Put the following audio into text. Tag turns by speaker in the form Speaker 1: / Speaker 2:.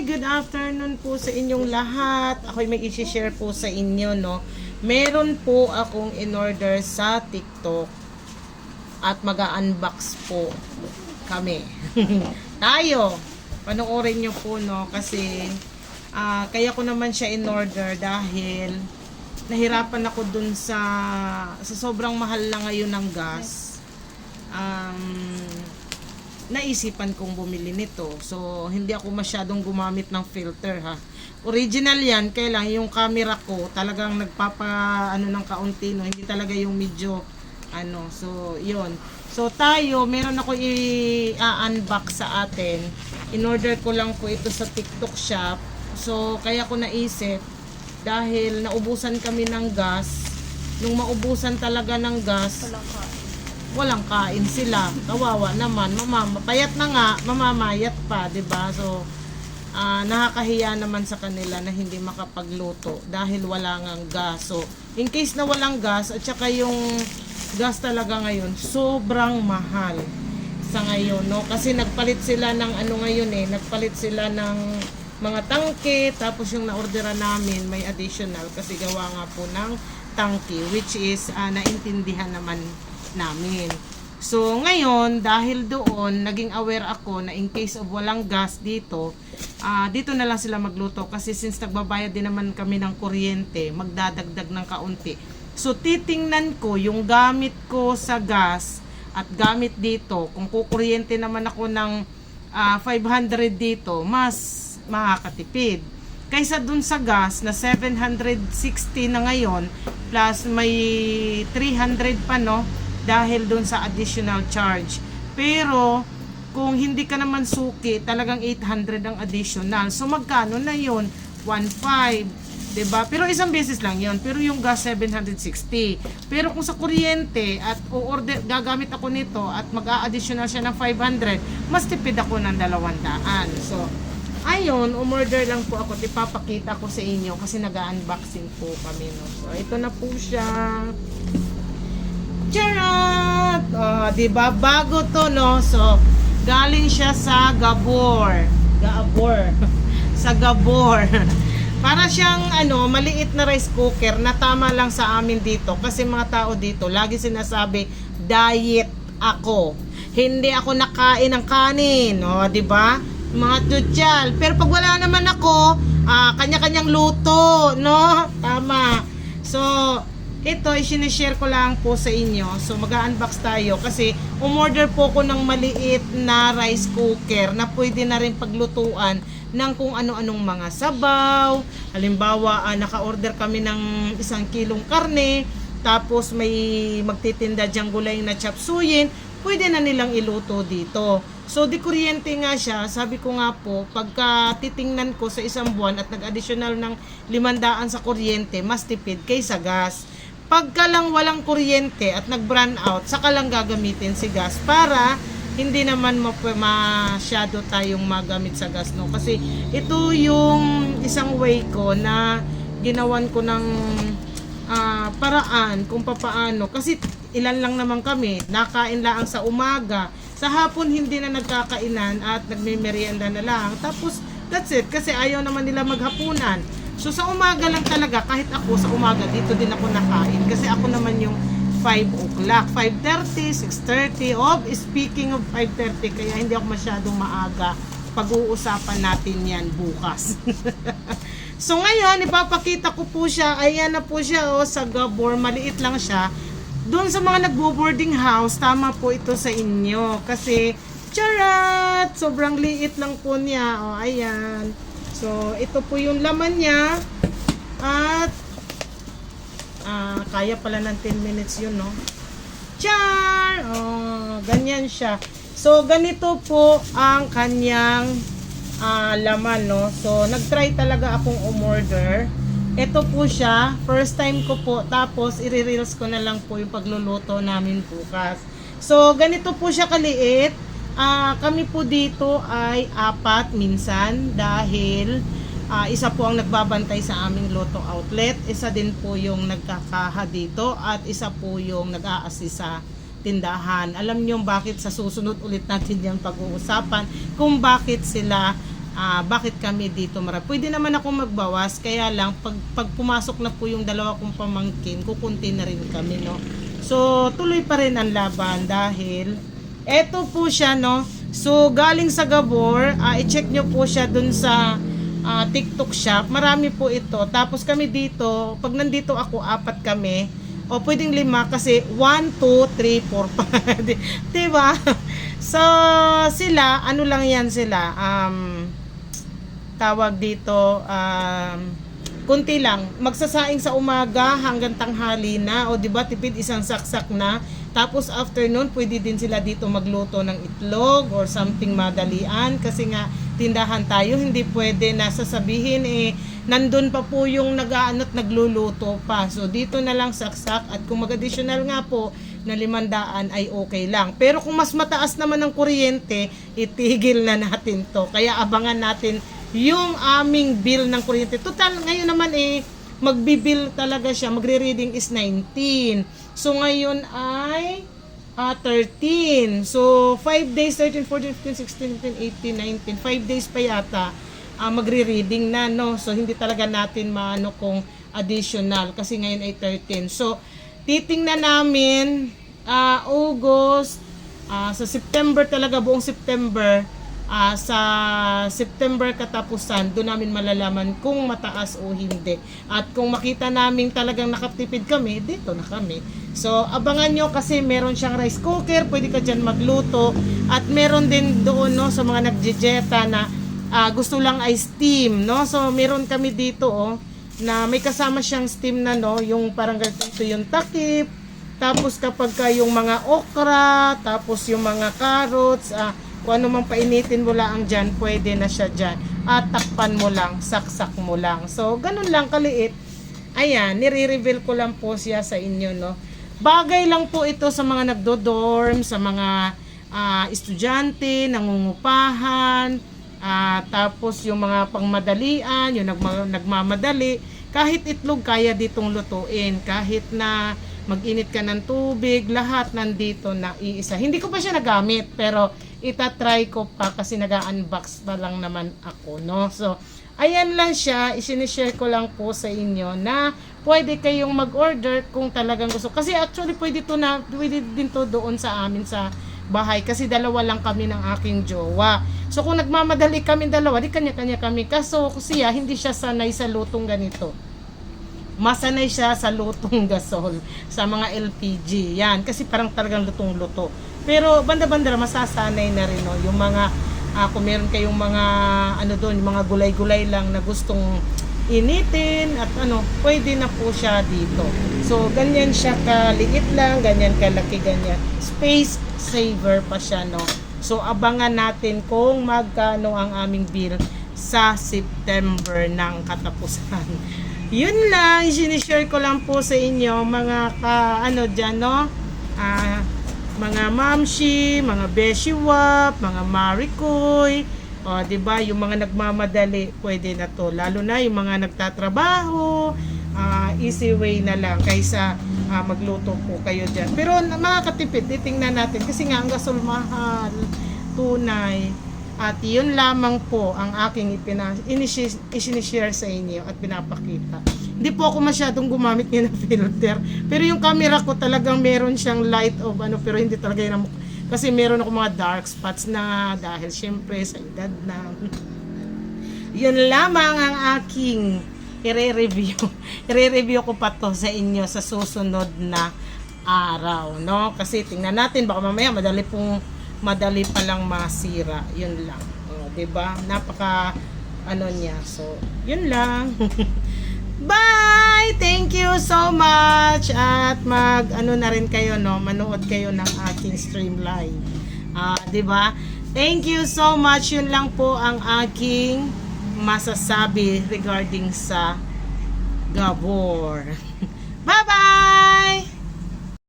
Speaker 1: Good afternoon po sa inyong lahat. Ako'y may i-share po sa inyo, no. Meron po akong in-order sa TikTok at mag-unbox po kami. Tayo, panoorin nyo po, no, kasi kaya ko naman siya in-order dahil nahirapan ako dun sa sobrang mahal na ngayon ng gas. Naisipan kong bumili nito. So, hindi ako masyadong gumamit ng filter, ha. Original yan, kaya lang yung camera ko talagang nagpapa ng kaunti, no. Hindi talaga yung medyo so, yun. So, tayo, meron ako i-unbox sa atin. In-order ko lang po ito sa TikTok shop. So, kaya ko naisip dahil naubusan kami ng gas. Nung maubusan talaga ng gas, walang kain sila. Kawawa naman. Payat na nga, mamamayat pa, 'di ba? So, nakakahiya naman sa kanila na hindi makapagluto dahil wala ngang gas. So, in case na walang gas at saka yung gas talaga ngayon, sobrang mahal sa ngayon, no? Kasi nagpalit sila ng nagpalit sila ng mga tangke, tapos yung na-orderan namin may additional kasi gawa nga po ng tangke, which is naintindihan naman namin. So, ngayon, dahil doon, naging aware ako na in case of walang gas dito, dito na lang sila magluto. Kasi since nagbabayad din naman kami ng kuryente, magdadagdag ng kaunti. So, titingnan ko yung gamit ko sa gas at gamit dito. Kung kukuryente naman ako ng 500 dito, mas makakatipid. Kaysa dun sa gas na 760 na ngayon, plus may 300 pa, no? Dahil doon sa additional charge. Pero kung hindi ka naman suki, talagang 800 ang additional. So magkano na 'yon? 1.5, 'di ba? Pero isang beses lang 'yon. Pero yung gas 760. Pero kung sa kuryente at gagamit ako nito at mag-a-additional siya ng 500, mas tipid ako ng 200. So ayun, umorder lang po ako. Ipapakita ko sa inyo kasi nag-unboxing po kami, no. So ito na po siya. Charot! Diba? Bago to, no? So, galing siya sa Gabor. Sa Gabor. Para siyang, maliit na rice cooker na tama lang sa amin dito. Kasi mga tao dito, lagi sinasabi, diet ako. Hindi ako nakain ng kanin. O, diba? Mga tutyal. Pero pag wala naman ako, kanya-kanyang luto, no? Tama. So, ito, i-share ko lang po sa inyo. So, mag-unbox tayo kasi umorder po ko ng maliit na rice cooker na pwede na rin paglutuan ng kung ano-anong mga sabaw. Halimbawa, naka-order kami ng 1 kilong karne, tapos may magtitinda dyang gulay na chop suyin, pwede na nilang iluto dito. So, di kuryente nga siya. Sabi ko nga po, pagka titingnan ko sa isang buwan at nag-additional ng 500 sa kuryente, mas tipid kaysa gas. Pagka lang walang kuryente at nag-brand out, saka lang gagamitin si gas para hindi naman masyado tayong magamit sa gas, no? Kasi ito yung isang way ko na ginawan ko ng paraan kung papaano. Kasi ilan lang naman kami, nakain lang sa umaga. Sa hapon hindi na nagkakainan at nagme-merienda na lang. Tapos that's it, kasi ayaw naman nila maghapunan. So sa umaga lang talaga, kahit ako sa umaga dito din ako nakain kasi ako naman yung 5 o'clock, 5:30, 6:30. Speaking of 5:30, kaya hindi ako masyadong maaga. Pag-uusapan natin yan bukas. So ngayon, ipapakita ko po siya. Ayan na po siya, sa Gabor. Maliit lang siya. Doon sa mga nagbo-boarding house, tama po ito sa inyo. Kasi, charat! Sobrang liit lang po niya. Ayan. So, ito po yung laman niya. At, kaya pala ng 10 minutes yun, no? Char! Ganyan siya. So, ganito po ang kanyang laman, no? So, nag-try talaga akong umorder. Ito po siya. First time ko po. Tapos, i-reels ko na lang po yung pagluluto namin bukas. So, ganito po siya kaliit. Kami po dito ay 4 minsan dahil isa po ang nagbabantay sa aming Lotto outlet, isa din po yung nagkakaha dito at isa po yung nag-a-assist sa tindahan. Alam niyo bakit, sa susunod ulit natin yung pag-uusapan kung bakit sila bakit kami dito marami. Pwede naman ako magbawas, kaya lang pag pumasok na po yung dalawa kong pamangkin, kukunti na rin kami, no. So tuloy pa rin ang laban dahil eto po siya, no. So galing sa Gabor, i-check nyo po siya dun sa TikTok shop. Marami po ito. Tapos kami dito, pag nandito ako, 4 kami. O pwedeng 5 kasi 1, 2, 3, 4 pa. Diba? So sila, ano lang yan sila, tawag dito, kunti lang, magsasaing sa umaga hanggang tanghali na, o diba, tipid isang saksak na. Tapos afternoon, pwede din sila dito magluto ng itlog or something madalian, kasi nga tindahan tayo, hindi pwede na sasabihin nandun pa po yung nag-aanot nagluluto pa. So dito na lang saksak, at kung mag-additional nga po na 500 ay okay lang. Pero kung mas mataas naman ang kuryente, itigil na natin to. Kaya abangan natin yung aming bill ng kuryente. Total, ngayon naman magbibill talaga siya. Magre-reading is 19. So ngayon ay 13. So 5 days, 13, 14, 15, 16, 17, 18, 19. 5 days pa yata magre-reading na, no? So hindi talaga natin maano kung additional kasi ngayon ay 13. So titingnan namin August, sa September talaga, buong September, sa September katapusan, doon namin malalaman kung mataas o hindi. At kung makita namin talagang nakatipid kami, dito na kami. So abangan nyo kasi meron siyang rice cooker, pwede ka dyan magluto. At meron din doon, no, sa mga nagjejeta na gusto lang ay steam, no? So meron kami dito, na may kasama siyang steam na, no, yung parang ganito yung takip. Tapos kapag yung mga okra, tapos yung mga carrots, kung ano mang painitin mo lang dyan, pwede na siya dyan. At takpan mo lang, saksak mo lang. So, ganun lang kaliit. Ayan, nire-reveal ko lang po siya sa inyo, no. Bagay lang po ito sa mga nagdo-dorm, sa mga estudyante, nangungupahan, tapos yung mga pangmadalian, yung nagmamadali. Kahit itlog kaya ditong lutuin. Kahit na mag-init ka ng tubig, lahat nandito na iisa. Hindi ko pa siya nagamit, pero itatry ko pa kasi nag-unbox pa lang naman ako, no? So, ayan lang siya. Isinishare ko lang po sa inyo na pwede kayong mag-order kung talagang gusto. Kasi actually, pwede din to doon sa amin sa bahay. Kasi dalawa lang kami ng aking jowa. So, kung nagmamadali kami dalawa, di kanya-kanya kami. Kaso, siya, hindi siya sanay sa lutong ganito. Masanay siya sa lutong gasol, sa mga LPG. Yan, kasi parang talagang lutong-luto. Pero banda-banda masasanay na rin, no? Yung mga kung meron kayong mga doon, yung mga gulay-gulay lang na gustong initin at pwede na po siya dito. So ganyan siya kaliit lang, ganyan kalaki, ganyan. Space saver pa siya, no? So abangan natin kung magkano ang aming bill sa September ng katapusan. Yun lang, i-share ko lang po sa inyo mga dyan, no? Mga mamshi, mga beshiwap, mga marikoy, diba, yung mga nagmamadali, pwede na to. Lalo na yung mga nagtatrabaho, easy way na lang kaysa magluto po kayo dyan. Pero makakatipid, titingnan natin kasi nga ang gasol mahal, tunay. At yun lamang po ang aking isinishare sa inyo at pinapakita. Hindi po ako masyadong gumamit niya ng filter. Pero yung camera ko talagang meron siyang light of pero hindi talaga yun. Kasi meron ako mga dark spots na dahil syempre sa edad na. Yun lamang ang aking i-review. I-review ko pa to sa inyo sa susunod na araw, no? Kasi tingnan natin, baka mamaya madali pa lang masira. Yun lang. Diba? Napaka niya. So, yun lang. Bye! Thank you so much. At na rin kayo, no? Manood kayo ng aking stream live. Diba? Thank you so much. Yun lang po ang aking masasabi regarding sa Gabor. Bye-bye!